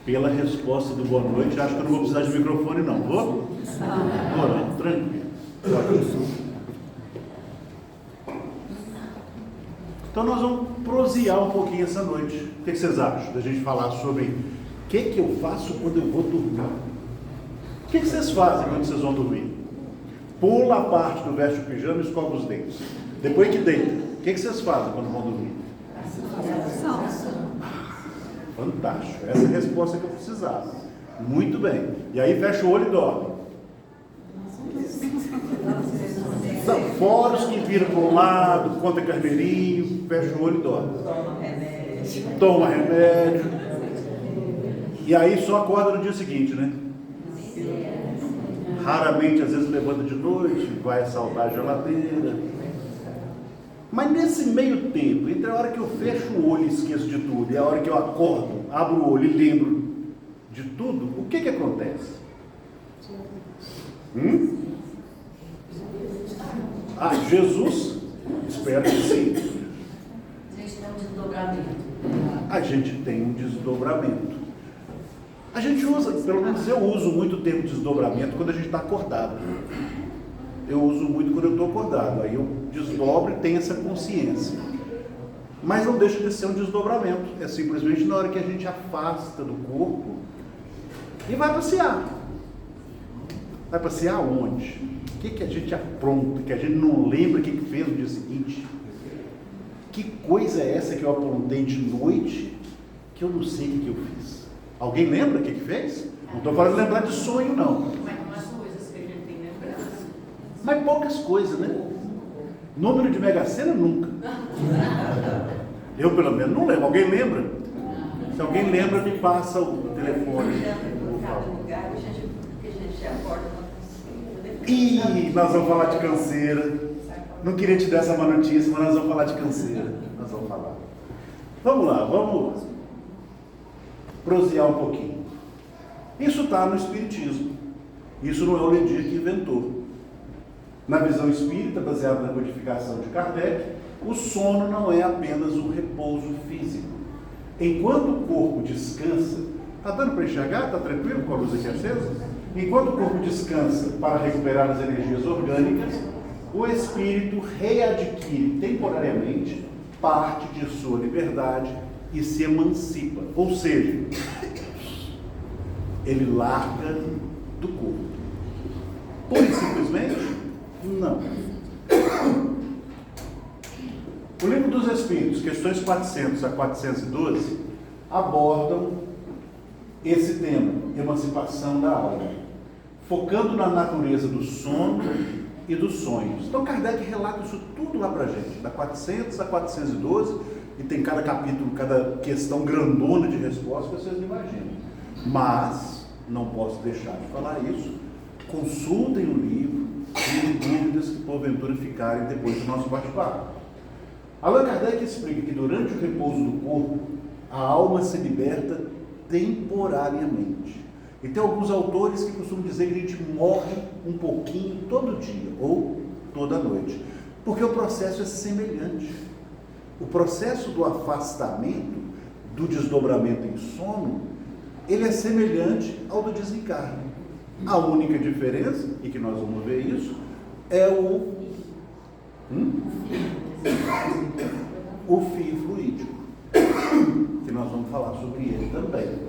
Pela resposta do boa noite, acho que eu não vou precisar de microfone não, vou? Vou não, tranquilo. Então nós vamos prosear um pouquinho essa noite. O que vocês acham da gente falar sobre o que eu faço quando eu vou dormir? O que vocês fazem quando vocês vão dormir? Pula a parte do veste o pijama e escova os dentes. Depois que deita, o que vocês fazem quando vão dormir? Fantástico, essa é a resposta que eu precisava. Muito bem. E aí fecha o olho e dorme. Fora os que viram para um lado, conta carneirinho, fecha o olho e dorme. Toma remédio. E aí só acorda no dia seguinte, né? Raramente, às vezes levanta de noite, vai assaltar a geladeira. Mas nesse meio tempo, entre a hora que eu fecho o olho e esqueço de tudo, e a hora que eu acordo, abro o olho e lembro de tudo, o que acontece? Jesus, espero que sim. A gente tem um desdobramento. A gente tem um desdobramento. A gente usa, pelo menos eu uso muito tempo de desdobramento quando a gente está acordado. Eu uso muito quando eu estou acordado. Aí eu desdobro e tenho essa consciência. Mas não deixa de ser um desdobramento. É simplesmente na hora que a gente afasta do corpo e vai passear. Vai passear onde? O que a gente apronta, que a gente não lembra o que fez no dia seguinte? Que coisa é essa que eu aprontei de noite que eu não sei o que eu fiz? Alguém lembra o que fez? Não estou falando de lembrar de sonho, não. Mas umas coisas que a gente tem lembrança. Mas poucas coisas, né? Número de Mega Sena, nunca. Eu, pelo menos, não lembro. Alguém lembra? Se alguém lembra, me passa o telefone. Ih, nós vamos falar de canseira. Não queria te dar essa má notícia, mas nós vamos falar de canseira. Nós vamos falar. Vamos lá, vamos prosear um pouquinho. Isso está no Espiritismo. Isso não é o Ledir que inventou. Na visão espírita, baseada na codificação de Kardec, o sono não é apenas um repouso físico. Enquanto o corpo descansa, está dando para enxergar? Está tranquilo com a luz aqui acesa? Enquanto o corpo descansa para recuperar as energias orgânicas, o espírito readquire temporariamente parte de sua liberdade e se emancipa. Ou seja, ele larga do corpo. Pura e simplesmente, não. O Livro dos Espíritos, questões 400 a 412, abordam esse tema, emancipação da alma, focando na natureza do sono e dos sonhos. Então Kardec relata isso tudo lá pra gente, da 400 a 412, e tem cada capítulo, cada questão grandona de resposta que vocês não imaginam. Mas, não posso deixar de falar isso, consultem o livro, tirem dúvidas que porventura ficarem depois do nosso bate-papo. Allan Kardec explica que durante o repouso do corpo, a alma se liberta temporariamente. E tem alguns autores que costumam dizer que a gente morre um pouquinho todo dia, ou toda noite, porque o processo é semelhante. O processo do afastamento, do desdobramento em sono, ele é semelhante ao do desencarne. A única diferença, e que nós vamos ver isso, é o fio fluídico, que nós vamos falar sobre ele também.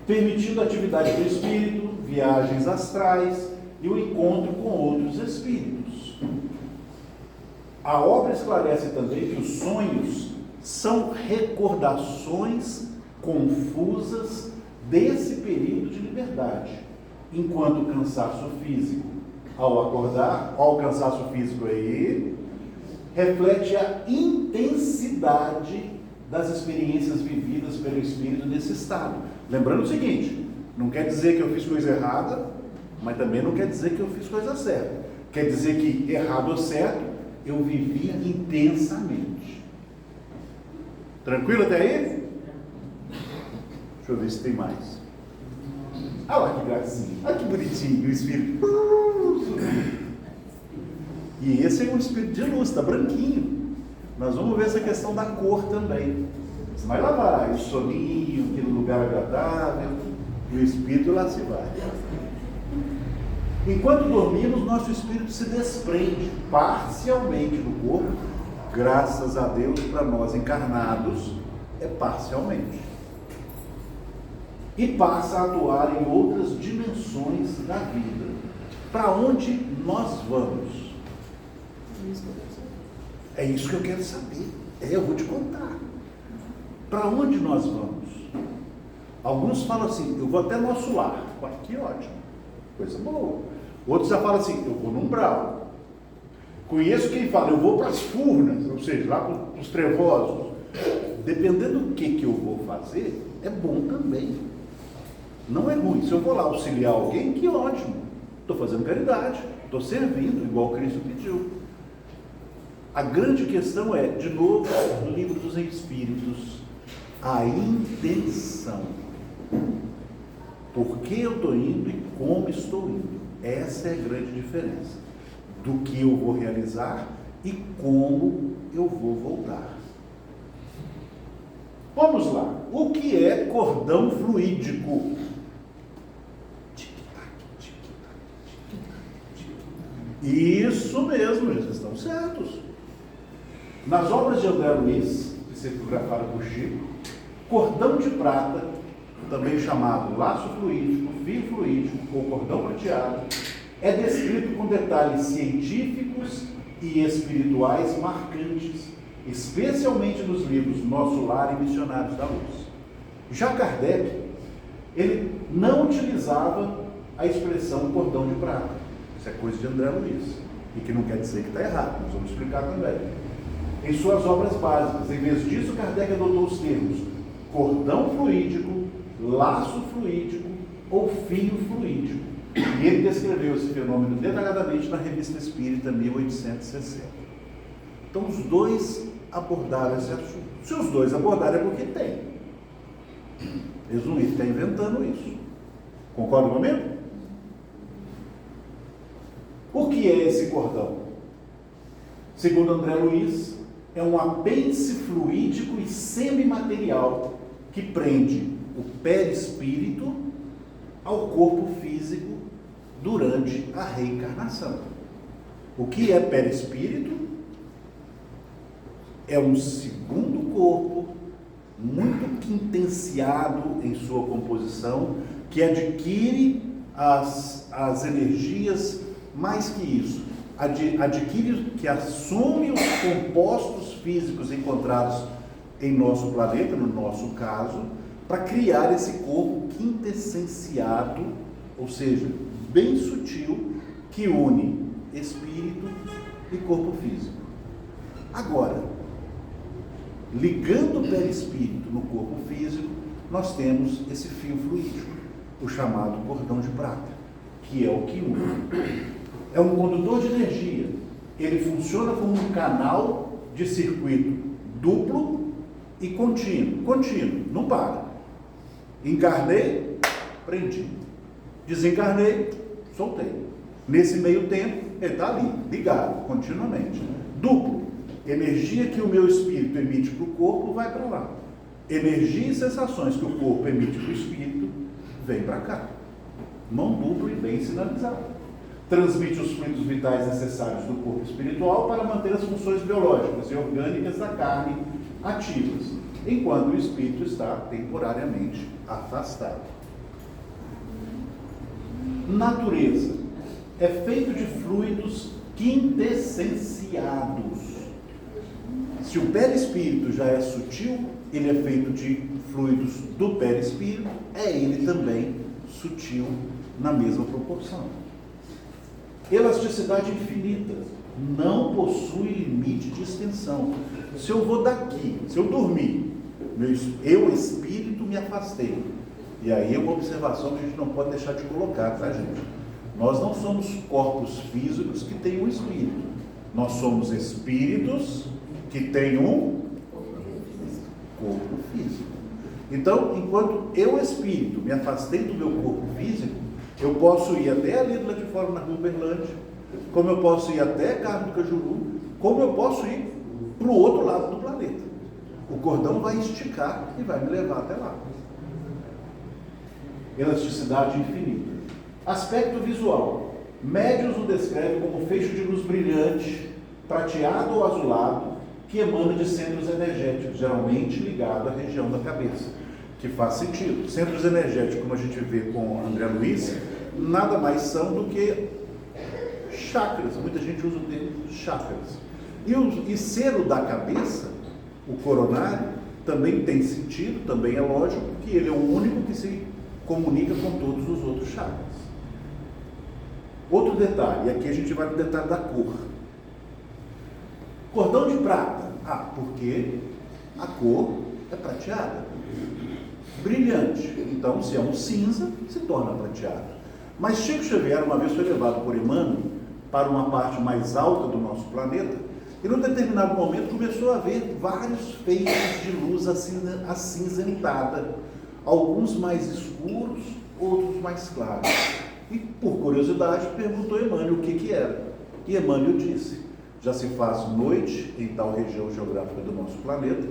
Permitindo a atividade do espírito, viagens astrais e o encontro com outros espíritos. A obra esclarece também que os sonhos são recordações confusas desse período de liberdade, enquanto o cansaço físico, ao acordar, o cansaço físico aí, reflete a intensidade das experiências vividas pelo espírito nesse estado. Lembrando o seguinte, não quer dizer que eu fiz coisa errada, mas também não quer dizer que eu fiz coisa certa. Quer dizer que errado ou certo, eu vivi intensamente. Tranquilo até aí? Deixa eu ver se tem mais. Olha lá que gracinha, olha que bonitinho o espírito. E esse é um espírito de luz, está branquinho. Nós vamos ver essa questão da cor também. Mas lá vai, o soninho, aquele lugar agradável, e o espírito lá se vai. Enquanto dormimos, nosso espírito se desprende parcialmente do corpo, graças a Deus, para nós encarnados, é parcialmente. E passa a atuar em outras dimensões da vida. Para onde nós vamos? É isso que eu quero saber. Eu vou te contar. Para onde nós vamos? Alguns falam assim, eu vou até nosso lar. Ué, que ótimo, coisa boa. Outros já falam assim, eu vou no umbral. Conheço quem fala, eu vou para as furnas, ou seja, lá para os trevosos. Dependendo do que eu vou fazer, é bom também. Não é ruim. Se eu vou lá auxiliar alguém, que ótimo. Estou fazendo caridade, estou servindo, igual Cristo pediu. A grande questão é, de novo, no livro dos Espíritos, a intenção. Por que eu estou indo e como estou indo? Essa é a grande diferença do que eu vou realizar e como eu vou voltar. Vamos lá. O que é cordão fluídico? Isso mesmo, eles estão certos. Nas obras de André Luiz, psicografado por Chico, cordão de prata, também chamado laço fluídico, fio fluídico ou cordão prateado, é descrito com detalhes científicos e espirituais marcantes, especialmente nos livros Nosso Lar e Missionários da Luz. Já Kardec, ele não utilizava a expressão cordão de prata. Isso é coisa de André Luiz, e que não quer dizer que está errado, nós vamos explicar também. Em suas obras básicas, em vez disso, Kardec adotou os termos cordão fluídico, laço fluídico ou fio fluídico. E ele descreveu esse fenômeno detalhadamente na Revista Espírita 1860. Então, os dois abordaram esse assunto. Se os dois abordaram é porque tem. Eles não estão inventando isso. Concorda comigo? O que é esse cordão? Segundo André Luiz, é um apêndice fluídico e semimaterial que prende o perispírito ao corpo físico durante a reencarnação. O que é perispírito? É um segundo corpo muito quintenciado em sua composição, que adquire as energias, mais que isso, adquire, que assume os compostos físicos encontrados em nosso planeta, no nosso caso, para criar esse corpo quintessenciado, ou seja, bem sutil, que une espírito e corpo físico. Agora, ligando o perispírito no corpo físico, nós temos esse fio fluídico, o chamado cordão de prata, que é o que une. É um condutor de energia. Ele funciona como um canal de circuito duplo e contínuo. Contínuo, não para. Encarnei, prendi. Desencarnei, soltei. Nesse meio tempo, ele está ali, ligado, continuamente. Duplo. Energia que o meu espírito emite para o corpo vai para lá. Energia e sensações que o corpo emite para o espírito vem para cá. Mão dupla e bem sinalizada. Transmite os fluidos vitais necessários do corpo espiritual para manter as funções biológicas e orgânicas da carne ativas, enquanto o espírito está temporariamente afastado. Natureza é feito de fluidos quintessenciados. Se o perispírito já é sutil, ele é feito de fluidos do perispírito, é ele também sutil na mesma proporção. Elasticidade infinita, não possui limite de extensão. Se eu vou daqui, se eu dormir, eu espírito me afastei. E aí é uma observação que a gente não pode deixar de colocar, tá, gente? Nós não somos corpos físicos que têm um espírito. Nós somos espíritos que têm um corpo físico. Então, enquanto eu, espírito, me afastei do meu corpo físico, eu posso ir até ali do lado de fora, na Rua Uberlândia, como eu posso ir até Carmo do Cajuru, como eu posso ir para o outro lado do planeta. O O cordão vai esticar e vai me levar até lá. Elasticidade infinita. Aspecto visual. Médiuns o descreve como feixe de luz brilhante, prateado ou azulado, que emana de centros energéticos, geralmente ligado à região da cabeça, que faz sentido. Centros energéticos, como a gente vê com André Luiz, nada mais são do que chakras. Muita gente usa o termo chakras. E ser o da cabeça, o coronário, também tem sentido, também é lógico, que ele é o único que se comunica com todos os outros chakras. Outro detalhe, e aqui a gente vai no detalhe da cor. Cordão de prata. Porque a cor é prateada. Brilhante. Então, se é um cinza, se torna prateado. Mas Chico Xavier, uma vez foi levado por Emmanuel para uma parte mais alta do nosso planeta, e num determinado momento começou a ver vários feixes de luz acinzentada. Alguns mais escuros, outros mais claros. E, por curiosidade, perguntou a Emmanuel o que era. E Emmanuel disse: já se faz noite em tal região geográfica do nosso planeta,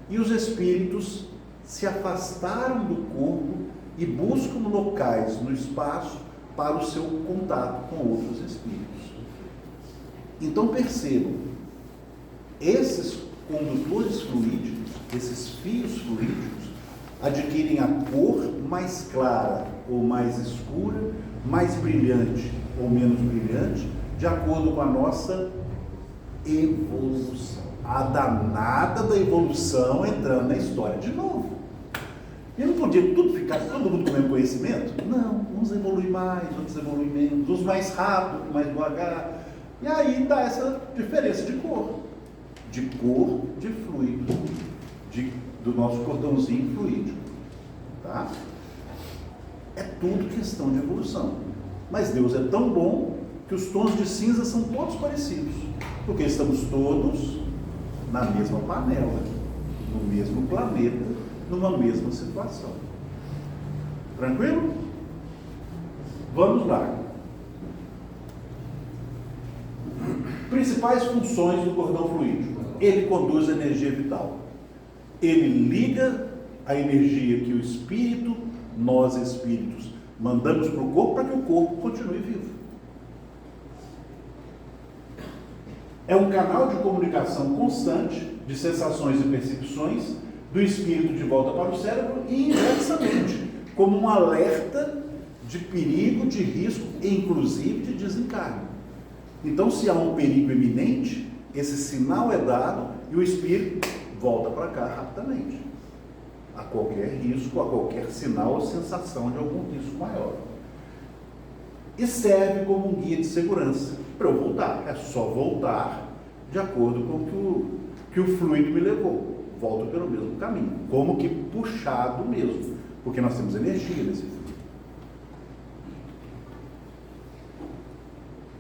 e os espíritos se afastaram do corpo e buscam locais no espaço para o seu contato com outros espíritos. Então percebam, esses condutores fluídicos, esses fios fluídicos, adquirem a cor mais clara ou mais escura, mais brilhante ou menos brilhante, de acordo com a nossa evolução. A danada da evolução entrando na história de novo. E não podia tudo ficar, todo mundo com o mesmo conhecimento? Não, uns evoluem mais, outros evoluem menos, uns mais rápido, mais devagar. E aí dá essa diferença de cor. De cor, de fluido, do nosso cordãozinho fluídico. Tá? É tudo questão de evolução. Mas Deus é tão bom que os tons de cinza são todos parecidos. Porque estamos todos na mesma panela, no mesmo planeta, numa mesma situação. Tranquilo? Vamos lá. Principais funções do cordão fluídico. Ele conduz a energia vital. Ele liga a energia que o espírito, nós espíritos, mandamos para o corpo para que o corpo continue vivo. É um canal de comunicação constante de sensações e percepções do espírito de volta para o cérebro e inversamente, como um alerta de perigo, de risco e inclusive de desencarne. Então, se há um perigo iminente, esse sinal é dado e o espírito volta para cá rapidamente, a qualquer risco, a qualquer sinal ou sensação de algum risco maior. E serve como um guia de segurança para eu voltar. É só voltar de acordo com o que o fluido me levou. Volto pelo mesmo caminho, como que puxado mesmo, porque nós temos energia nesse fluido.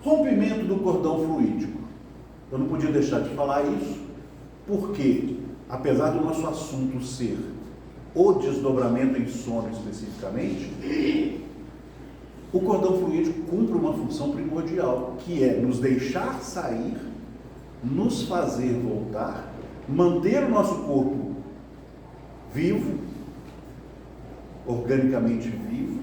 Rompimento do cordão fluídico. Eu não podia deixar de falar isso, porque, apesar do nosso assunto ser o desdobramento em sono especificamente, o cordão fluídico cumpre uma função primordial, que é nos deixar sair, nos fazer voltar, manter o nosso corpo vivo, organicamente vivo,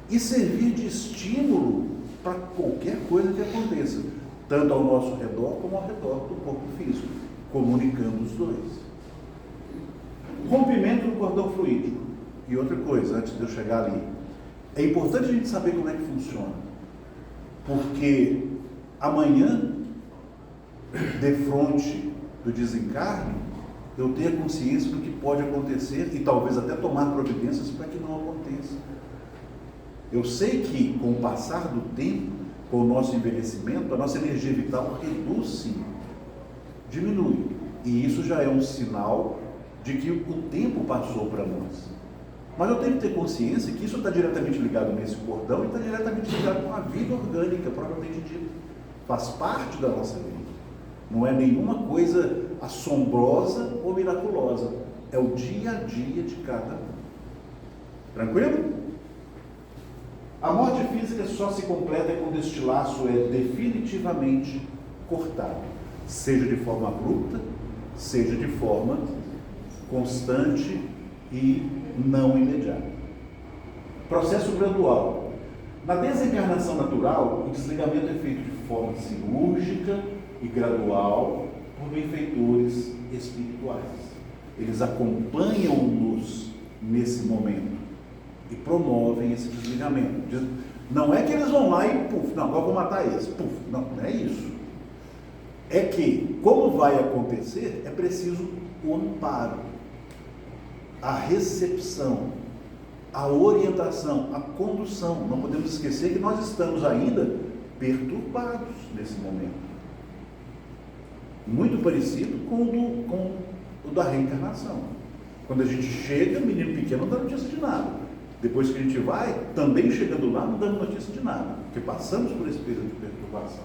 e servir de estímulo para qualquer coisa que aconteça, tanto ao nosso redor como ao redor do corpo físico, comunicando os dois. Rompimento do cordão fluídico. E outra coisa, antes de eu chegar ali, é importante a gente saber como é que funciona, porque amanhã, defronte do desencarne, eu tenho a consciência do que pode acontecer e talvez até tomar providências para que não aconteça. Eu sei que com o passar do tempo, com o nosso envelhecimento, a nossa energia vital reduz sim, diminui. E isso já é um sinal de que o tempo passou para nós. Mas eu tenho que ter consciência que isso está diretamente ligado nesse cordão e está diretamente ligado com a vida orgânica, propriamente dita. Faz parte da nossa vida. Não é nenhuma coisa assombrosa ou miraculosa. É o dia a dia de cada um. Tranquilo? A morte física só se completa quando este laço é definitivamente cortado, seja de forma abrupta seja de forma constante e não imediata. Processo gradual. Na desencarnação natural, o desligamento é feito de forma cirúrgica e gradual por benfeitores espirituais. Eles acompanham-nos nesse momento e promovem esse desligamento. Não é que eles vão lá e puf, não, agora vou matar esse, puf, não é isso. É que, como vai acontecer, é preciso o amparo, a recepção, a orientação, a condução. Não podemos esquecer que nós estamos ainda perturbados nesse momento. Muito parecido com o da reencarnação. Quando a gente chega, o menino pequeno não dá notícia de nada. Depois que a gente vai, também chegando lá, não damos notícia de nada, porque passamos por esse período de perturbação.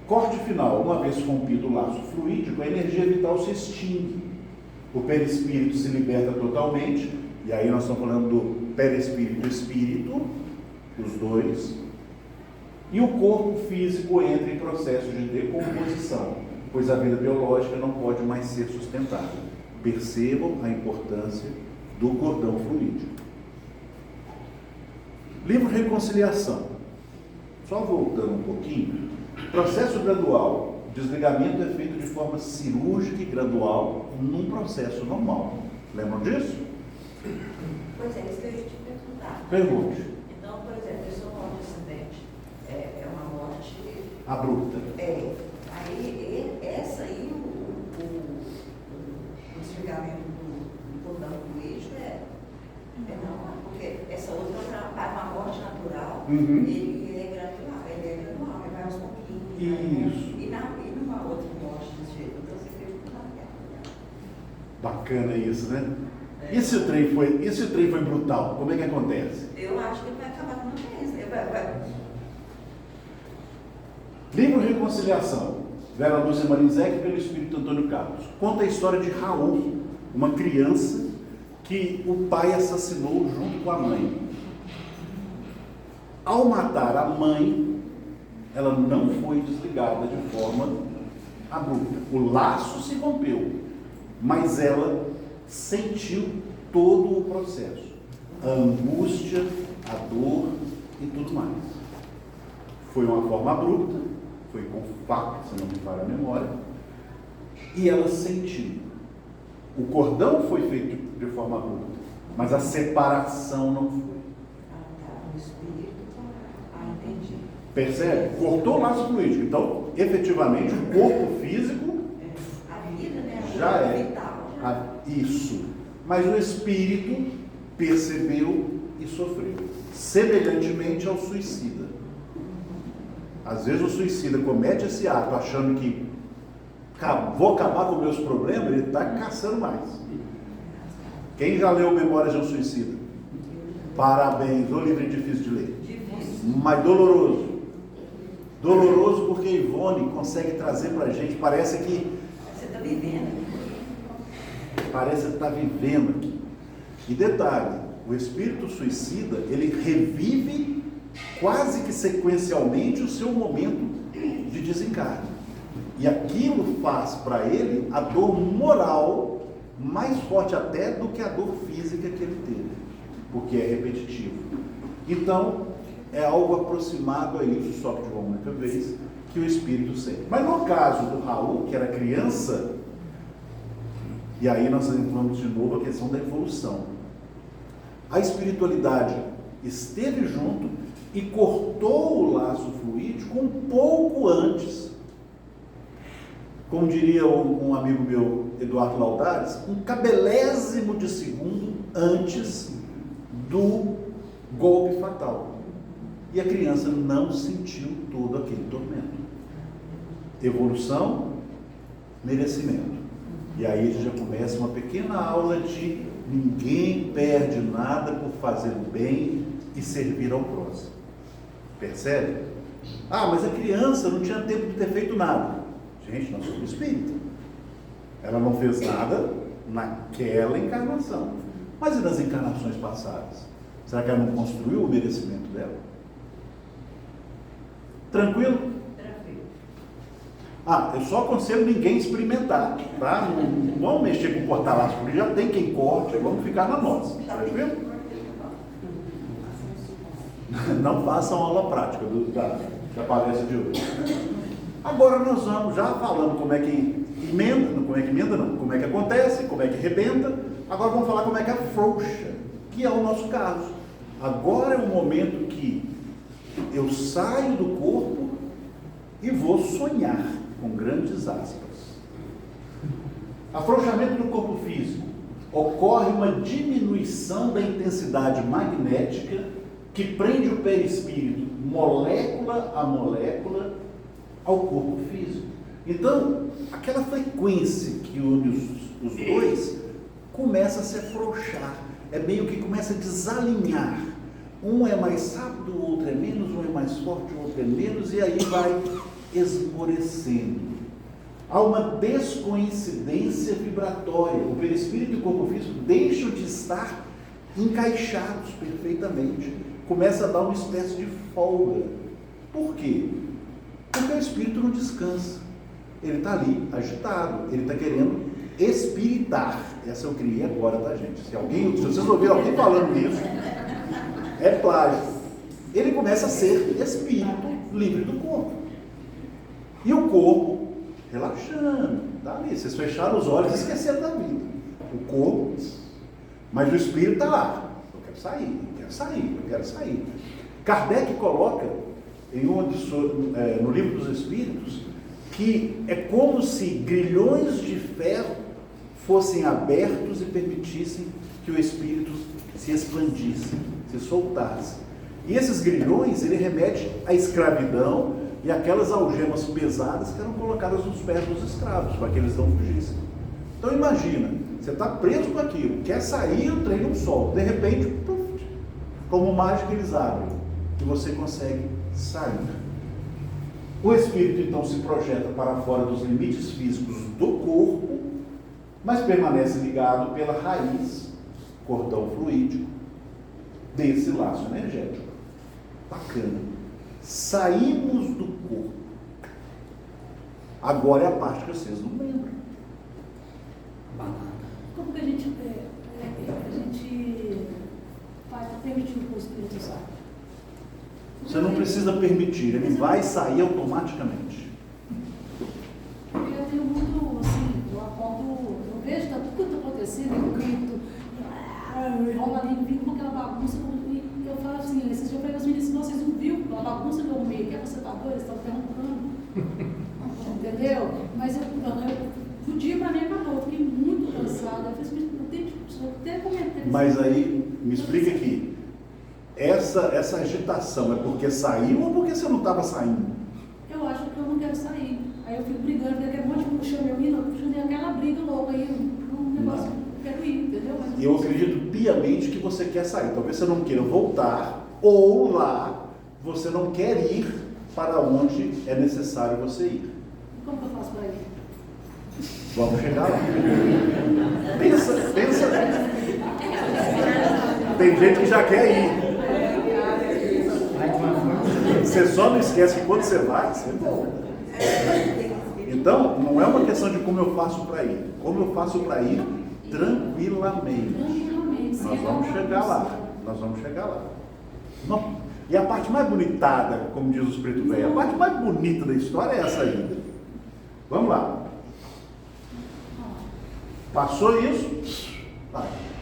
Corte final. Uma vez rompido o laço fluídico, a energia vital se extingue. O perispírito se liberta totalmente, e aí nós estamos falando do perispírito e espírito, os dois, e o corpo físico entra em processo de decomposição, pois a vida biológica não pode mais ser sustentada. Percebam a importância do cordão fluídico. Livro Reconciliação. Só voltando um pouquinho. Processo gradual. O desligamento é feito de forma cirúrgica e gradual num processo normal. Lembram disso? Pois é, isso que eu ia te perguntar. Pergunte. Então, por exemplo, a pessoa morre de acidente. É uma morte Abrupta. Aí, essa aí, o desligamento do cordão fluídico é normal, porque essa outra para uma morte natural, ele é gradual, ele vai aos pouquinhos. Isso. E numa outra morte desse jeito, então você fez tudo Bacana isso, né? E se o trem foi brutal, como é que acontece? Eu acho que ele vai acabar com uma vez, né? Livro Reconciliação, Vera Lúcia Marinzec, pelo Espírito Antônio Carlos. Conta a história de Raul, uma criança que o pai assassinou junto com a mãe. Ao matar a mãe, ela não foi desligada de forma abrupta. O laço se rompeu, mas ela sentiu todo o processo. A angústia, a dor e tudo mais. Foi uma forma abrupta, foi com fato, se não me falha a memória, e ela sentiu. O cordão foi feito de forma abrupta, mas a separação não foi. O espírito, entendi. Percebe? Cortou o laço fluídico. Então, efetivamente, o corpo físico A vida, né? já é. Vital. Isso. Mas o espírito percebeu e sofreu. Semelhantemente ao suicida. Às vezes o suicida comete esse ato achando que vou acabar com meus problemas, ele está caçando mais. Quem já leu Memórias de um Suicida? Parabéns, o livro é difícil de ler. Difícil. Mas doloroso. Doloroso porque Ivone consegue trazer para a gente, parece que Você está vivendo. Parece que está vivendo aqui. E detalhe, o espírito suicida, ele revive quase que sequencialmente o seu momento de desencarne. E aquilo faz para ele a dor moral mais forte até do que a dor física que ele teve, porque é repetitivo. Então, é algo aproximado a isso, só que de uma única vez, que o espírito sente. Mas no caso do Raul, que era criança, e aí nós entramos de novo a questão da evolução. A espiritualidade esteve junto e cortou o laço fluídico um pouco antes. Como diria um amigo meu, Eduardo Laudares, um cabelésimo de segundo antes do golpe fatal. E a criança não sentiu todo aquele tormento. Evolução, merecimento. E aí a gente já começa uma pequena aula de ninguém perde nada por fazer o bem e servir ao próximo. Percebe? Ah, mas a criança não tinha tempo de ter feito nada. Gente, nós somos espírita. Ela não fez nada naquela encarnação. Mas e nas encarnações passadas? Será que ela não construiu o merecimento dela? Tranquilo? Tranquilo. Eu só aconselho ninguém experimentar, tá? Não vamos mexer com porta-laço, porque já tem quem corte, vamos ficar na nossa, tranquilo? Não façam aula prática da palestra de hoje. Agora nós vamos, já falando como é que como é que acontece, como é que arrebenta, agora vamos falar como é que afrouxa, que é o nosso caso. Agora é o momento que eu saio do corpo e vou sonhar, com grandes aspas. Afrouxamento do corpo físico. Ocorre uma diminuição da intensidade magnética que prende o perispírito, molécula a molécula, ao corpo físico. Então, aquela frequência que une os dois começa a se afrouxar. É meio que começa a desalinhar. Um é mais rápido, o outro é menos, um é mais forte, o outro é menos, e aí vai esmorecendo. Há uma descoincidência vibratória. O perispírito e o corpo físico deixam de estar encaixados perfeitamente. Começa a dar uma espécie de folga. Por quê? Porque o espírito não descansa. Ele está ali, agitado, ele está querendo espiritar. Essa eu criei agora, tá, gente? Se vocês ouviram alguém falando nisso, é plágio. Ele começa a ser espírito livre do corpo. E o corpo relaxando, tá ali. Vocês fecharam os olhos e esqueceram da vida. O corpo, mas o espírito está lá. Eu quero sair, eu quero sair. Kardec coloca no Livro dos Espíritos que é como se grilhões de ferro fossem abertos e permitissem que o espírito se expandisse, se soltasse. E esses grilhões, ele remete à escravidão e aquelas algemas pesadas que eram colocadas nos pés dos escravos, para que eles não fugissem. Então imagina, você está preso com aquilo, quer sair, o trem não solta, de repente, puf, como mágica eles abrem, e você consegue sair. O espírito então se projeta para fora dos limites físicos do corpo, mas permanece ligado pela raiz, cordão fluídico, desse laço energético. Bacana. Saímos do corpo. Agora é a parte que vocês não lembram. Como que a gente faz para permitir que o espírito saia? Você não precisa permitir, ele vai sair automaticamente. Porque eu tenho muito, assim, eu vejo tudo que está acontecendo, eu grito, enrola ali, vivo com aquela bagunça, e eu falo assim, esses dias eu falei aos meninos, vocês não viram a bagunça que eu arrumei, que você está doido, eles estão perguntando. Entendeu? Mas eu o dia para mim acabou, eu fiquei muito cansada, eu falei, eu até comentei. Mas aí, me explica aqui, essa agitação é porque saiu ou porque você não estava saindo? Eu acho que eu não quero sair. Aí eu fico brigando, porque aquele monte de puxando eu indo, eu aquela briga louca aí, um negócio, eu quero ir, entendeu? Mas eu acredito piamente que você quer sair. Talvez você não queira voltar, ou lá você não quer ir para onde é necessário você ir. Como que eu faço para ir? Vamos chegar lá. Pensa. Tem gente que já quer ir. Você só não esquece que quando você vai, você volta. Então, não é uma questão de como eu faço para ir. Como eu faço para ir tranquilamente. Nós vamos chegar lá. Não. E a parte mais bonitada, como diz o Espírito Velho, a parte mais bonita da história é essa ainda. Vamos lá. Passou isso,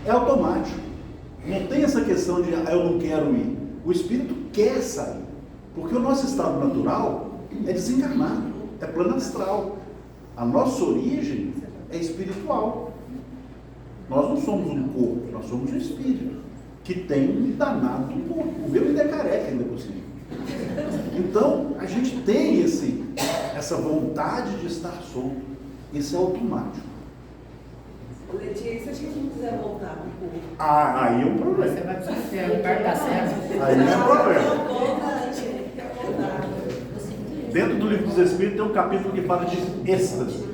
é automático. Não tem essa questão de eu não quero ir. O espírito quer sair. Porque o nosso estado natural é desencarnado, é plano astral. A nossa origem é espiritual. Nós não somos um corpo, nós somos um espírito que tem um danado corpo. O meu ainda é careca, ainda por cima. Então, a gente tem essa vontade de estar solto. Isso é automático. Letícia, e se a gente não quiser voltar para o corpo? Aí é um problema. Você vai para o céu, perto da serra. Aí é um problema. Dentro do Livro dos Espíritos tem um capítulo que fala de êxtase.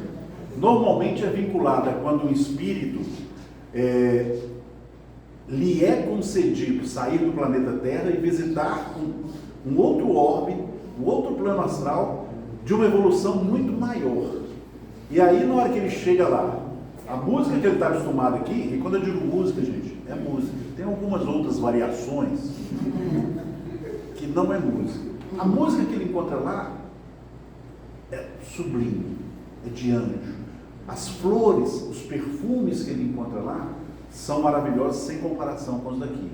Normalmente é vinculada quando o espírito lhe é concedido sair do planeta Terra e visitar um outro orbe, um outro plano astral, de uma evolução muito maior. E aí, na hora que ele chega lá, a música que ele está acostumado aqui, e quando eu digo música, gente, é música. Tem algumas outras variações que não é música. A música que ele encontra lá é sublime, é de anjo. As flores, os perfumes que ele encontra lá são maravilhosos sem comparação com os daqui.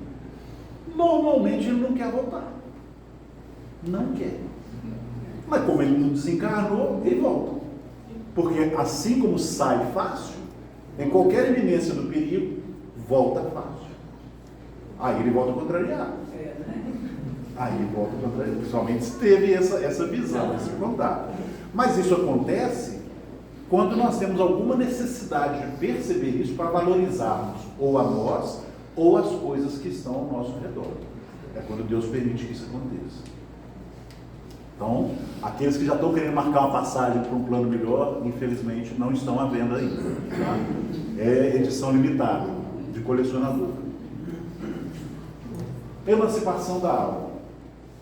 Normalmente ele não quer voltar. Não quer. Mas como ele não desencarnou, ele volta. Porque assim como sai fácil, em qualquer iminência do perigo, volta fácil. Aí ele volta contrariado. Aí ele volta contrariado. Principalmente se teve essa visão, esse contato. Mas isso acontece quando nós temos alguma necessidade de perceber isso para valorizarmos ou a nós ou as coisas que estão ao nosso redor. É quando Deus permite que isso aconteça. Então, aqueles que já estão querendo marcar uma passagem para um plano melhor, infelizmente não estão à venda ainda. Tá? É edição limitada, de colecionador. Emancipação da alma.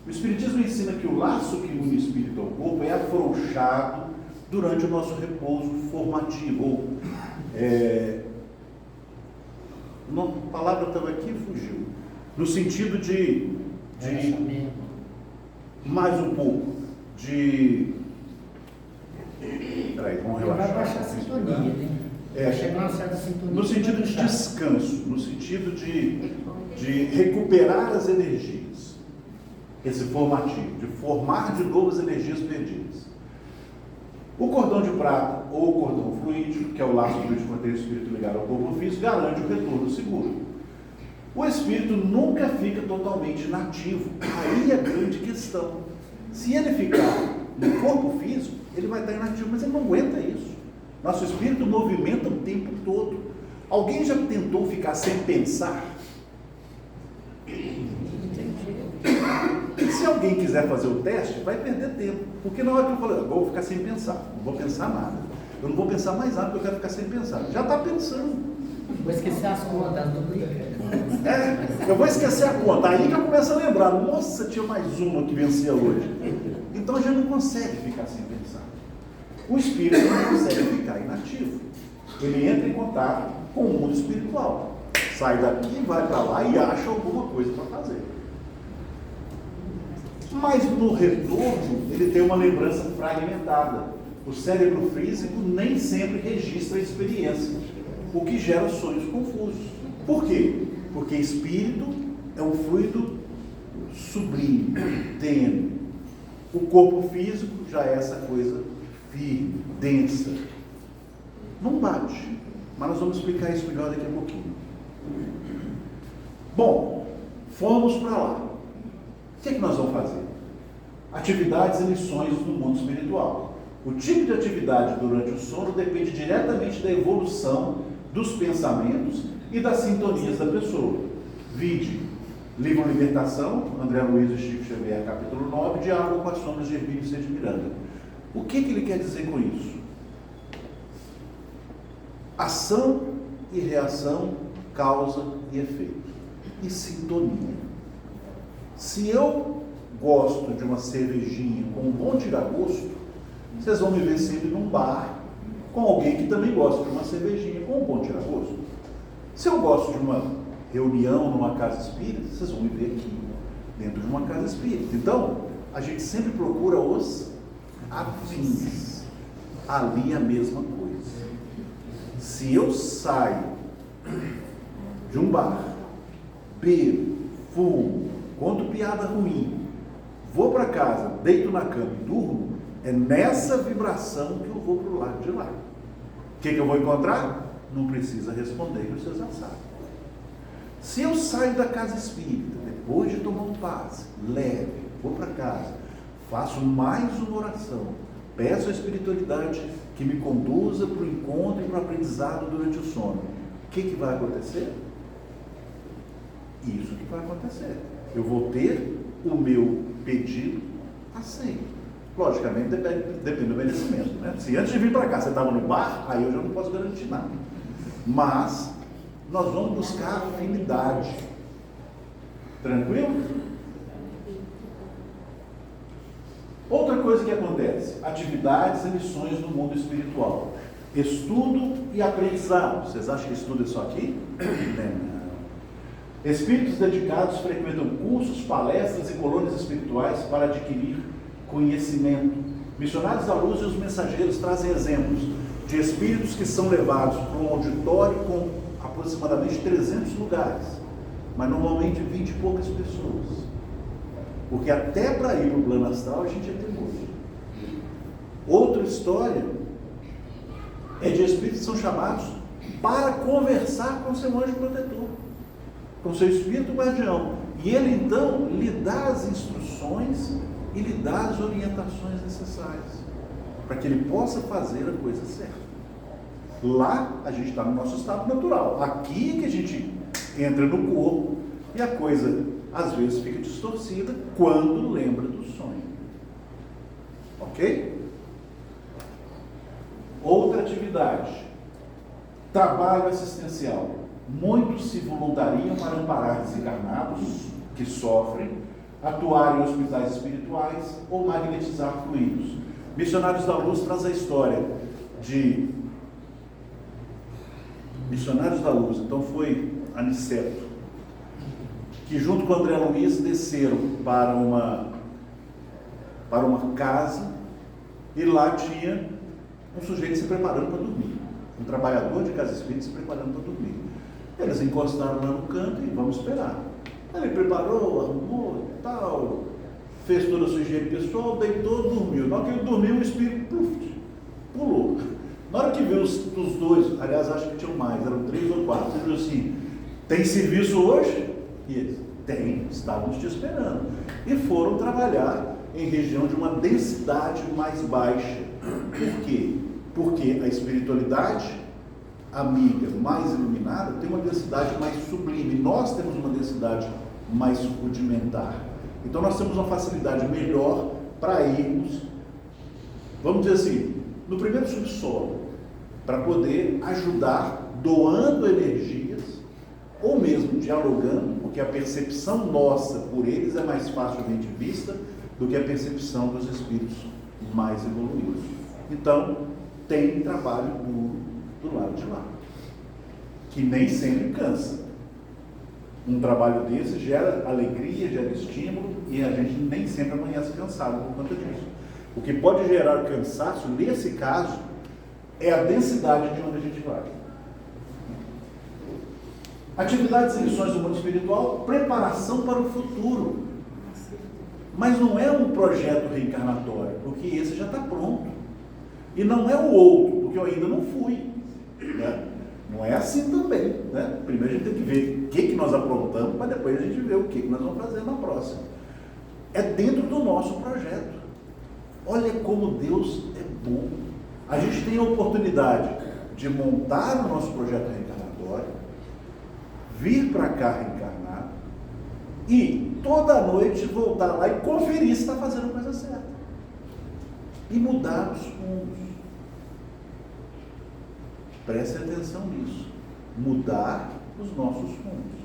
O Espiritismo ensina que o laço que une o espírito ao corpo é afrouxado durante o nosso repouso formativo. A palavra estava aqui e fugiu. No sentido de mais um pouco peraí, vamos relaxar. Vai baixar a sintonia, né? Vai chegar uma certa sintonia. No sentido de descanso, no sentido de recuperar as energias. Esse formativo, de formar de novo as energias perdidas. O cordão de prata ou o cordão fluídico, que é o laço fluídico que mantém o espírito ligado ao corpo físico, garante o retorno seguro. O espírito nunca fica totalmente inativo. Aí é a grande questão. Se ele ficar no corpo físico, ele vai estar inativo, mas ele não aguenta isso. Nosso espírito movimenta o tempo todo. Alguém já tentou ficar sem pensar? Se alguém quiser fazer o teste, vai perder tempo. Porque na hora que eu falo, eu vou ficar sem pensar, não vou pensar nada. Eu não vou pensar mais nada, porque eu quero ficar sem pensar. Já está pensando. Vou esquecer as contas, duplicas. Eu vou esquecer a conta. Aí que eu começo a lembrar, nossa, tinha mais uma que vencia hoje. Então a gente não consegue ficar sem pensar. O espírito não consegue ficar inativo. Ele entra em contato com o mundo espiritual. Sai daqui, vai para lá e acha alguma coisa para fazer. Mas no retorno, ele tem uma lembrança fragmentada. O cérebro físico nem sempre registra a experiência, o que gera sonhos confusos. Por quê? Porque espírito é um fluido sublime, tênue. O corpo físico já é essa coisa firme, densa. Não bate. Mas nós vamos explicar isso melhor daqui a pouquinho. Bom, fomos para lá. O que é que nós vamos fazer? Atividades e lições no mundo espiritual. O tipo de atividade durante o sono depende diretamente da evolução dos pensamentos e das sintonias da pessoa. Vide livro Libertação, André Luiz e Chico Xavier, capítulo 9, Diálogo com as Sombras de Hermínio C. de Miranda. O que ele quer dizer com isso? Ação e reação, causa e efeito. E sintonia. Se eu gosto de uma cervejinha com um bom tira-gosto, vocês vão me ver sempre num bar com alguém que também gosta de uma cervejinha com um bom tira-gosto. Se eu gosto de uma reunião numa casa espírita, vocês vão me ver aqui, dentro de uma casa espírita. Então, a gente sempre procura os afins. Ali é a mesma coisa. Se eu saio de um bar, bebo, fumo, conto piada ruim, vou para casa, deito na cama e durmo, é nessa vibração que eu vou para o lado de lá. O que eu vou encontrar? Não precisa responder, que vocês já sabem. Se eu saio da casa espírita, depois de tomar um passe, leve, vou para casa, faço mais uma oração, peço à espiritualidade que me conduza para o encontro e para o aprendizado durante o sono, o que vai acontecer? Isso que vai acontecer. Eu vou ter o meu pedido aceito. Logicamente, depende do merecimento, né? Se antes de vir para cá você estava no bar, aí eu já não posso garantir nada. Mas nós vamos buscar afinidade. Tranquilo? Outra coisa que acontece, atividades e missões no mundo espiritual. Estudo e aprendizado. Vocês acham que estudo é só aqui? Não. Espíritos dedicados frequentam cursos, palestras e colônias espirituais para adquirir conhecimento. Missionários da Luz e os mensageiros trazem exemplos de espíritos que são levados para um auditório com aproximadamente 300 lugares, mas normalmente 20 e poucas pessoas. Porque até para ir para o plano astral a gente é teimoso. Outra história é de espíritos que são chamados para conversar com seu anjo protetor, com seu espírito guardião. E ele então lhe dá as instruções e lhe dá as orientações necessárias para que ele possa fazer a coisa certa. Lá a gente está no nosso estado natural. Aqui que a gente entra no corpo e a coisa às vezes fica distorcida quando lembra do sonho. Ok? Outra atividade, trabalho assistencial. Muitos se voluntariam para amparar desencarnados que sofrem, atuar em hospitais espirituais ou magnetizar fluidos. Missionários da Luz traz a história de Missionários da Luz, então foi Aniceto, que junto com André Luiz desceram para uma casa e lá tinha um sujeito se preparando para dormir, um trabalhador de casa espírita se preparando para dormir. Eles encostaram lá no canto e vamos esperar. Ele preparou, arrumou, tal, fez toda a sua higiene pessoal, deitou, dormiu. Na hora que ele dormiu, o espírito pulou. Na hora que viu os dois, aliás, acho que tinham mais, eram 3 ou 4, ele disse assim: tem serviço hoje? E eles: tem, estávamos te esperando. E foram trabalhar em região de uma densidade mais baixa. Por quê? Porque a espiritualidade amiga, mais iluminada, tem uma densidade mais sublime. Nós temos uma densidade mais rudimentar. Então nós temos uma facilidade melhor para irmos, vamos dizer assim, no primeiro subsolo, para poder ajudar doando energias ou mesmo dialogando, porque a percepção nossa por eles é mais facilmente vista do que a percepção dos espíritos mais evoluídos. Então, tem trabalho duro do lado de lá, que nem sempre cansa. Um trabalho desse gera alegria, gera estímulo, e a gente nem sempre amanhece cansado por conta disso. O que pode gerar cansaço, nesse caso, é a densidade de onde a gente vai. Atividades e lições do mundo espiritual, preparação para o futuro. Mas não é um projeto reencarnatório, porque esse já está pronto. E não é o outro, porque eu ainda não fui. Né? Não é assim também. Né? Primeiro a gente tem que ver o que nós aprontamos, para depois a gente ver o que nós vamos fazer na próxima. É dentro do nosso projeto. Olha como Deus é bom. A gente tem a oportunidade de montar o nosso projeto reencarnatório, vir para cá reencarnar e toda noite voltar lá e conferir se está fazendo a coisa certa. E mudar os rumos. Preste atenção nisso. Mudar os nossos rumos.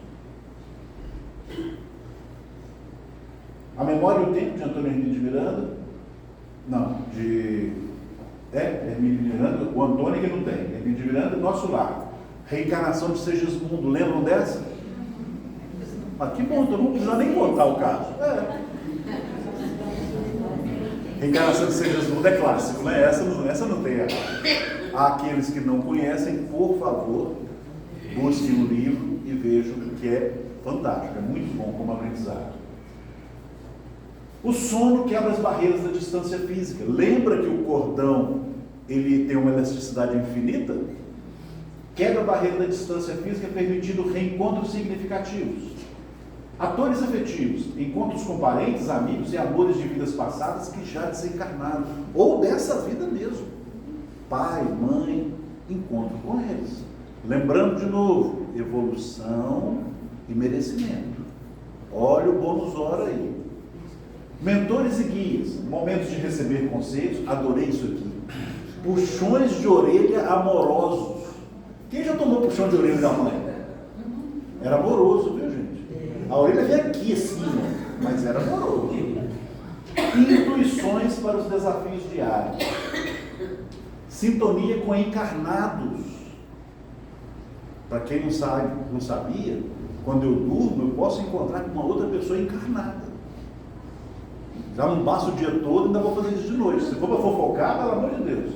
A Memória e o Tempo, de Antônio Hermínio de Miranda. Não, Hermínio de Miranda, o Antônio que não tem. Hermínio de Miranda, Nosso Lar. Reencarnação de Segismundo. Lembram dessa? Ah, que bom, então não precisa nem contar o caso. Reencarnação de Segismundo é clássico, né? Essa não tem errado. Aqueles que não conhecem, por favor, busquem o livro e vejam que é fantástico, é muito bom como aprendizado. O sono quebra as barreiras da distância física. Lembra que o cordão ele tem uma elasticidade infinita? Quebra a barreira da distância física, permitindo reencontros significativos. Atores afetivos, encontros com parentes, amigos e amores de vidas passadas que já desencarnaram, ou dessa vida mesmo. Pai, mãe, encontro com eles. Lembrando de novo, evolução e merecimento. Olha o bônus hora aí. Mentores e guias, momentos de receber conselhos, adorei isso aqui. Puxões de orelha amorosos. Quem já tomou puxão de orelha da mãe? Era amoroso, viu, gente? A orelha veio aqui assim, mas era amoroso. Intuições para os desafios diários. Sintonia com encarnados. Para quem não sabe, não sabia, quando eu durmo, eu posso encontrar com uma outra pessoa encarnada. Já não passo o dia todo, ainda vou fazer isso de noite. Se for para fofocar, pelo amor de Deus.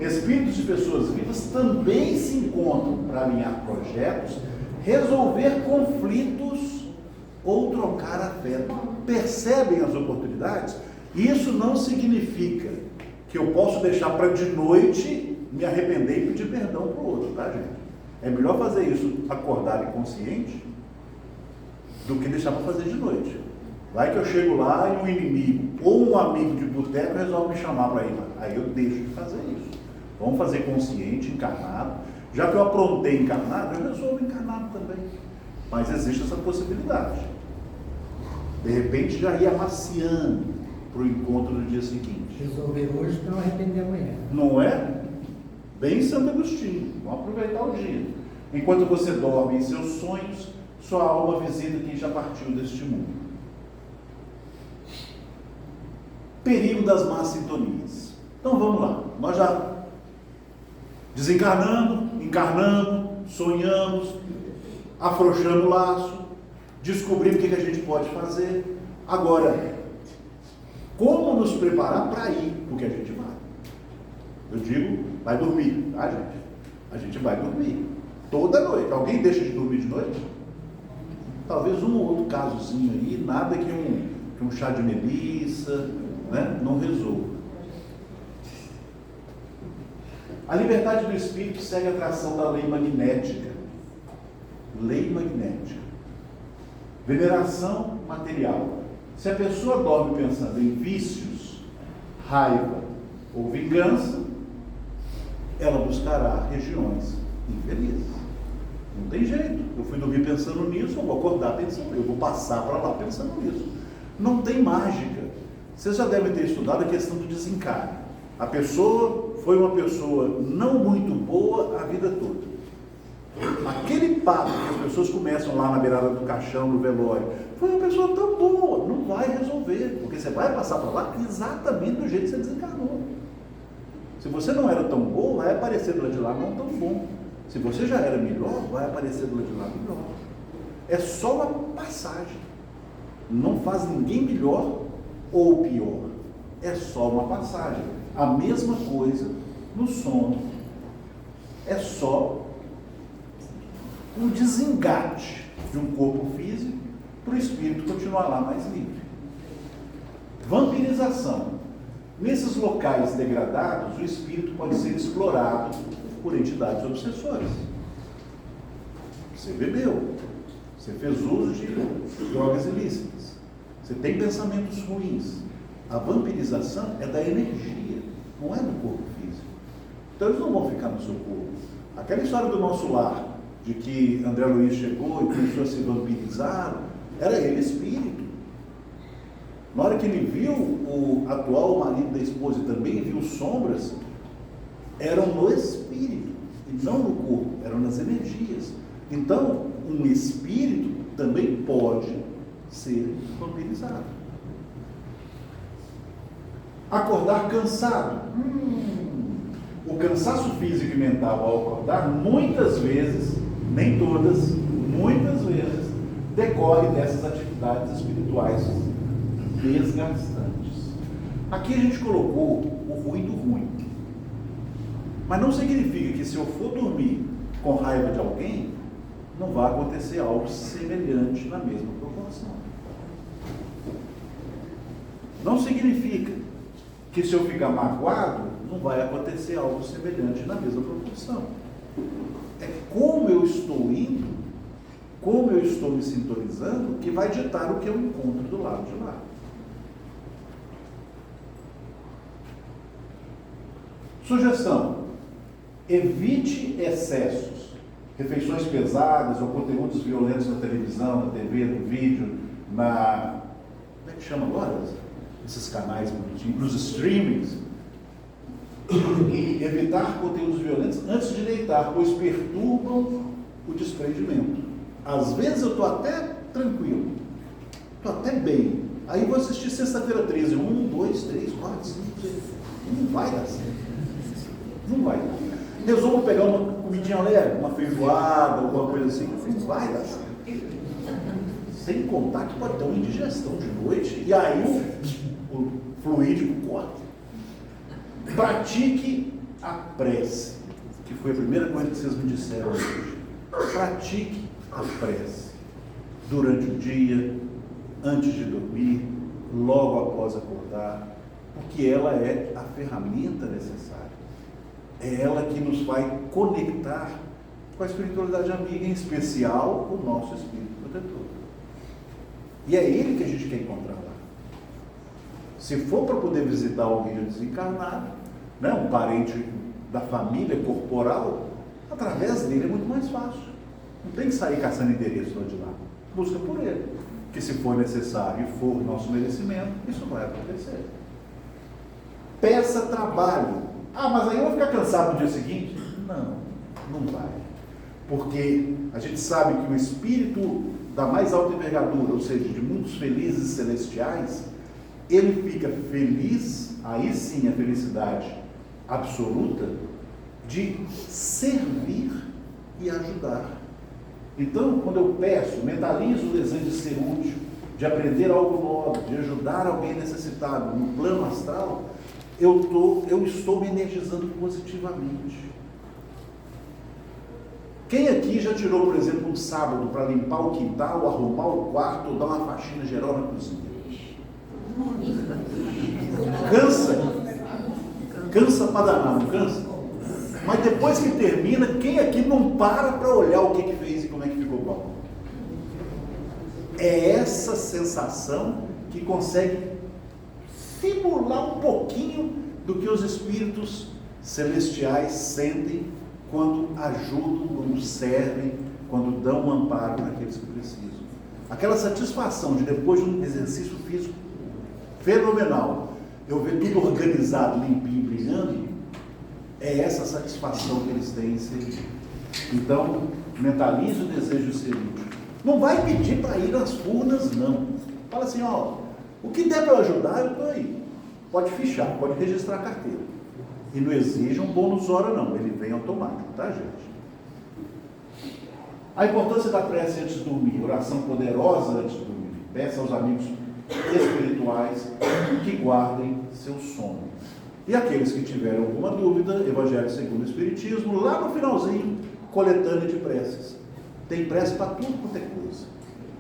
Espíritos de pessoas vivas também se encontram para alinhar projetos, resolver conflitos ou trocar afeto. Percebem as oportunidades? Isso não significa que eu posso deixar para de noite me arrepender e pedir perdão para o outro, tá, gente? É melhor fazer isso acordado e consciente do que deixar para fazer de noite. Vai que eu chego lá e um inimigo ou um amigo de boteco resolve me chamar para ir lá. Aí eu deixo de fazer isso. Vamos fazer consciente, encarnado. Já que eu aprontei encarnado, eu resolvo encarnado também. Mas existe essa possibilidade. De repente já ia amaciando para o encontro no dia seguinte. Resolver hoje para não arrepender amanhã. Não é? Bem Santo Agostinho. Vamos aproveitar o dia. Enquanto você dorme em seus sonhos, sua alma visita quem já partiu deste mundo. Perigo das más sintonias. Então vamos lá. Nós já desencarnamos, encarnamos, sonhamos, afrouxamos o laço, descobrimos o que a gente pode fazer. Agora, como nos preparar para ir? Porque a gente vai. Eu digo, vai dormir, tá, gente? A gente vai dormir. Toda noite. Alguém deixa de dormir de noite? Talvez um ou outro casozinho aí, nada que um chá de melissa, né, não resolva. A liberdade do espírito segue a atração da lei magnética. Lei magnética. Veneração material. Se a pessoa dorme pensando em vícios, raiva ou vingança, ela buscará regiões infelizes. Não tem jeito. Eu fui dormir pensando nisso, eu vou acordar pensando, eu vou passar para lá pensando nisso. Não tem mágica. Vocês já devem ter estudado a questão do desencarne. A pessoa foi uma pessoa não muito boa a vida toda. Aquele papo que as pessoas começam lá na beirada do caixão, no velório, foi uma pessoa tão boa, não vai resolver, porque você vai passar para lá exatamente do jeito que você desencarnou. Se você não era tão bom, vai aparecer do lado de lá não tão bom. Se você já era melhor, vai aparecer do lado de lá melhor. É só uma passagem. Não faz ninguém melhor ou pior. É só uma passagem. A mesma coisa no sono. É só um desengate de um corpo físico para o espírito continuar lá mais livre. Vampirização. Nesses locais degradados, o espírito pode ser explorado por entidades obsessoras. Você bebeu, você fez uso de drogas ilícitas, você tem pensamentos ruins. A vampirização é da energia, não é do corpo físico. Então eles não vão ficar no seu corpo. Aquela história do Nosso Lar, de que André Luiz chegou e começou a se vampirizar, era ele espírito. Na hora que ele viu o atual marido da esposa e também viu sombras, eram no espírito, e não no corpo, eram nas energias. Então, um espírito também pode ser vampirizado. Acordar cansado. O cansaço físico e mental ao acordar, muitas vezes, nem todas, muitas vezes, decorre dessas atividades espirituais desgastantes. Aqui a gente colocou o ruim do ruim. Mas não significa que se eu for dormir com raiva de alguém, não vai acontecer algo semelhante na mesma proporção. Não significa que se eu ficar magoado, não vai acontecer algo semelhante na mesma proporção. É como eu estou indo, como eu estou me sintonizando, que vai ditar o que eu encontro do lado de lá. Sugestão: evite excessos, refeições pesadas ou conteúdos violentos na televisão, na TV, no vídeo, na... como é que chama agora? Esses canais bonitinhos, nos streamings. E evitar conteúdos violentos antes de deitar, pois perturbam o desprendimento. Às vezes eu estou até tranquilo, estou até bem, Aí vou assistir sexta-feira 13. 1, 2, 3, 4, 5, 6. Não vai dar certo. Não vai dar. Resolvo pegar uma comidinha leve, uma feijoada, alguma coisa assim. Não vai dar certo. Sem contar que pode ter uma indigestão de noite e aí o fluídico corta. Pratique a prece, que foi a primeira coisa que vocês me disseram hoje. Pratique a prece durante o dia, antes de dormir, logo após acordar, porque ela é a ferramenta necessária. É ela que nos vai conectar com a espiritualidade amiga, em especial o nosso espírito protetor. E é ele que a gente quer encontrar lá. Se for para poder visitar alguém desencarnado, né, um parente da família corporal, através dele é muito mais fácil. Não tem que sair caçando endereço lá de lá. Busca por ele. Que se for necessário e for nosso merecimento, isso vai acontecer. Peça trabalho. Ah, mas aí eu vou ficar cansado no dia seguinte? Não, não vai. Porque a gente sabe que o espírito da mais alta envergadura, ou seja, de mundos felizes e celestiais, ele fica feliz, aí sim a felicidade absoluta, de servir e ajudar. Então, quando eu peço, mentalizo o desejo de ser útil, de aprender algo novo, de ajudar alguém necessitado no plano astral, eu estou me energizando positivamente. Quem aqui já tirou, por exemplo, um sábado para limpar o quintal, arrumar o quarto ou dar uma faxina geral na cozinha? Cansa para danar, não cansa? Mas depois que termina, quem aqui não para olhar o que fez e como é que ficou bom? É essa sensação que consegue simular um pouquinho do que os espíritos celestiais sentem quando ajudam, quando servem, quando dão um amparo para aqueles que precisam. Aquela satisfação de, depois de um exercício físico fenomenal, eu ver tudo organizado, limpinho, brilhando, é essa satisfação que eles têm em servir. Então, mentalize o desejo de ser útil. Não vai pedir para ir nas furnas, não. Fala assim, ó, o que der para eu ajudar, eu estou aí. Pode fichar, pode registrar a carteira. E não exige um bônus hora, não. Ele vem automático, tá, gente? A importância da prece antes de dormir. Oração poderosa antes de dormir. Peça aos amigos espirituais que guardem seu sono. E aqueles que tiveram alguma dúvida, Evangelho segundo o Espiritismo, lá no finalzinho, coletânea de preces. Tem prece para tudo quanto é coisa.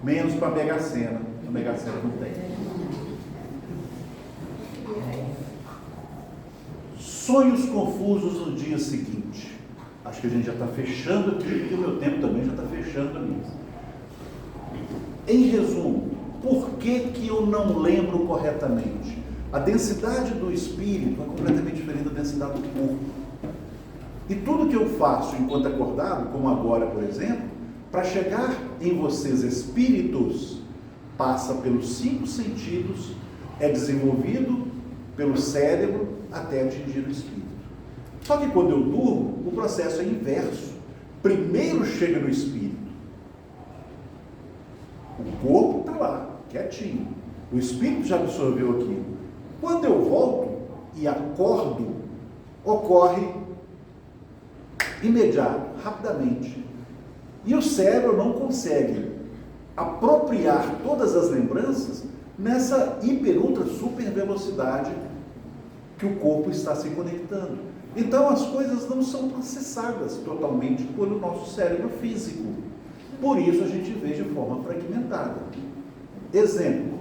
Menos para a Mega Sena. A Mega Sena não tem. Sonhos confusos no dia seguinte. Acho que a gente já está fechando aqui, porque o meu tempo também já está fechando ali. Em resumo, por que eu não lembro corretamente? A densidade do espírito é completamente diferente da densidade do corpo. E tudo que eu faço enquanto acordado, como agora, por exemplo, para chegar em vocês espíritos, passa pelos 5 sentidos, é desenvolvido pelo cérebro até atingir o espírito. Só que quando eu durmo, o processo é inverso. Primeiro chega no espírito. O corpo está lá, quietinho. O espírito já absorveu aquilo. Quando eu volto e acordo, ocorre imediato, rapidamente. E o cérebro não consegue apropriar todas as lembranças nessa hiper, ultra, super velocidade que o corpo está se conectando. Então as coisas não são processadas totalmente pelo nosso cérebro físico. Por isso a gente vê de forma fragmentada. Exemplo.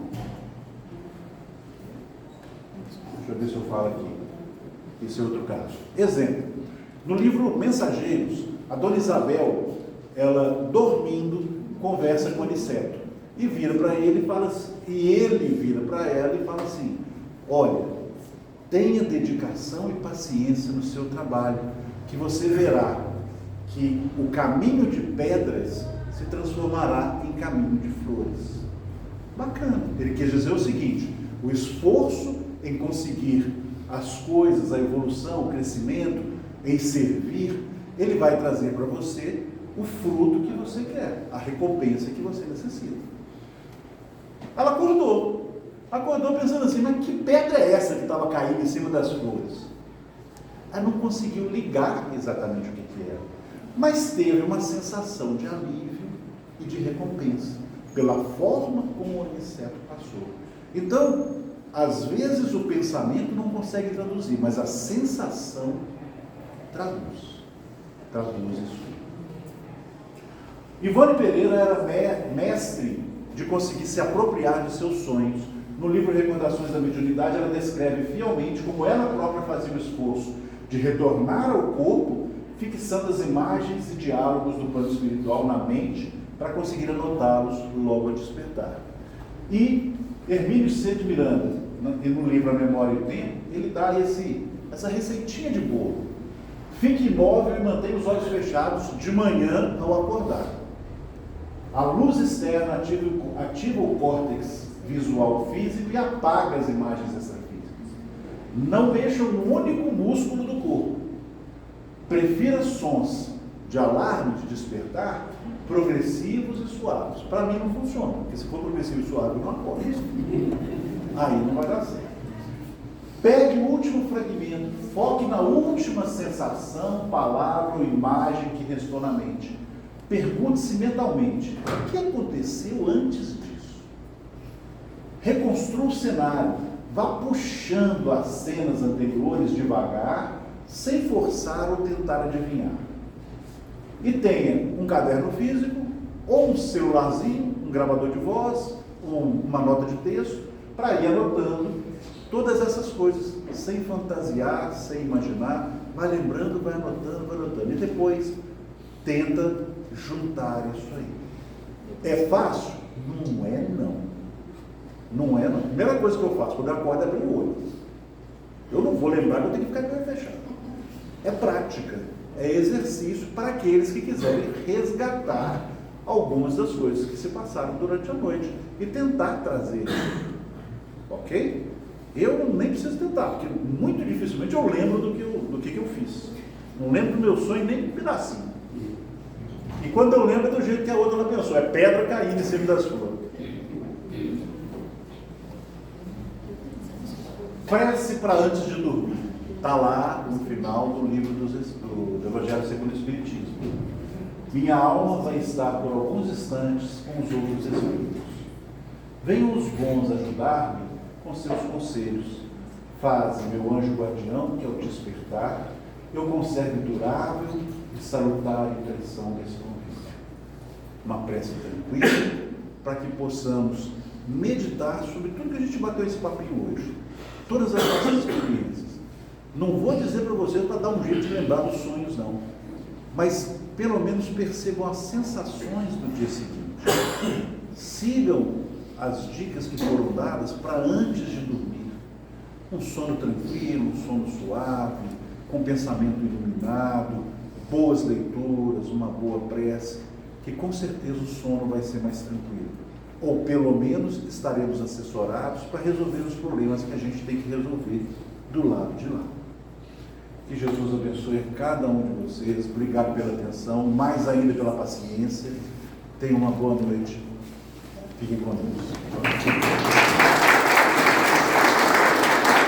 Deixa eu ver se eu falo aqui. Esse é outro caso. Exemplo. No livro Mensageiros, a Dona Isabel, ela dormindo, conversa com Aniceto. E vira para ele e fala assim, e ele vira para ela e fala assim, olha, tenha dedicação e paciência no seu trabalho, que você verá que o caminho de pedras se transformará em caminho de flores. Bacana. Ele quer dizer o seguinte, o esforço em conseguir as coisas, a evolução, o crescimento, em servir, ele vai trazer para você o fruto que você quer, a recompensa que você necessita. Ela acordou. Acordou pensando assim, mas que pedra é essa que estava caindo em cima das flores? Aí não conseguiu ligar exatamente o que era, mas teve uma sensação de alívio e de recompensa, pela forma como o inseto passou. Então, às vezes o pensamento não consegue traduzir, mas a sensação traduz isso. Ivone Pereira era mestre de conseguir se apropriar de seus sonhos. No livro Recordações da Mediunidade, ela descreve fielmente como ela própria fazia o esforço de retornar ao corpo, fixando as imagens e diálogos do plano espiritual na mente para conseguir anotá-los logo ao despertar. E Hermínio C. de Miranda, no livro A Memória e o Tempo, ele dá essa receitinha de bolo. Fique imóvel e mantenha os olhos fechados de manhã ao acordar. A luz externa ativa o córtex visual físico e apaga as imagens extrafísicas. Não mexa um único músculo do corpo. Prefira sons de alarme, de despertar, progressivos e suaves. Para mim não funciona, porque se for progressivo e suave, eu não acordo. Aí não vai dar certo. Pegue o último fragmento, foque na última sensação, palavra ou imagem que restou na mente. Pergunte-se mentalmente, o que aconteceu antes disso? Reconstrua o cenário, vá puxando as cenas anteriores devagar, sem forçar ou tentar adivinhar. E tenha um caderno físico, ou um celularzinho, um gravador de voz, ou uma nota de texto, para ir anotando todas essas coisas, sem fantasiar, sem imaginar, vai lembrando, vai anotando, e depois tenta juntar isso aí. É fácil? Não é não. Não é não. A primeira coisa que eu faço quando eu acordo é abrir o olho. Eu não vou lembrar que eu tenho que ficar com o olho fechado. É prática, é exercício para aqueles que quiserem resgatar algumas das coisas que se passaram durante a noite e tentar trazer isso. Ok? Eu nem preciso tentar, porque muito dificilmente eu lembro do que eu fiz. Não lembro do meu sonho nem um pedacinho. E quando eu lembro é do jeito que a outra ela pensou, é pedra caindo em cima das flores. Prece para antes de dormir. Está lá no final do livro do Evangelho segundo o Espiritismo. Minha alma vai estar por alguns instantes com os outros espíritos. Venham os bons ajudar-me com seus conselhos. Faze meu anjo guardião que ao despertar eu conserve durável e salutar impressão desse convite. Uma prece tranquila para que possamos meditar sobre tudo que a gente bateu esse papinho hoje. Todas as nossas experiências. Não vou dizer para vocês para dar um jeito de lembrar dos sonhos, não. Mas pelo menos percebam as sensações do dia seguinte. Sigam as dicas que foram dadas para antes de dormir. Um sono tranquilo, um sono suave, com pensamento iluminado, boas leituras, uma boa prece, que com certeza o sono vai ser mais tranquilo. Ou pelo menos estaremos assessorados para resolver os problemas que a gente tem que resolver do lado de lá. Que Jesus abençoe cada um de vocês. Obrigado pela atenção, mais ainda pela paciência. Tenham uma boa noite. Fiquem com Deus.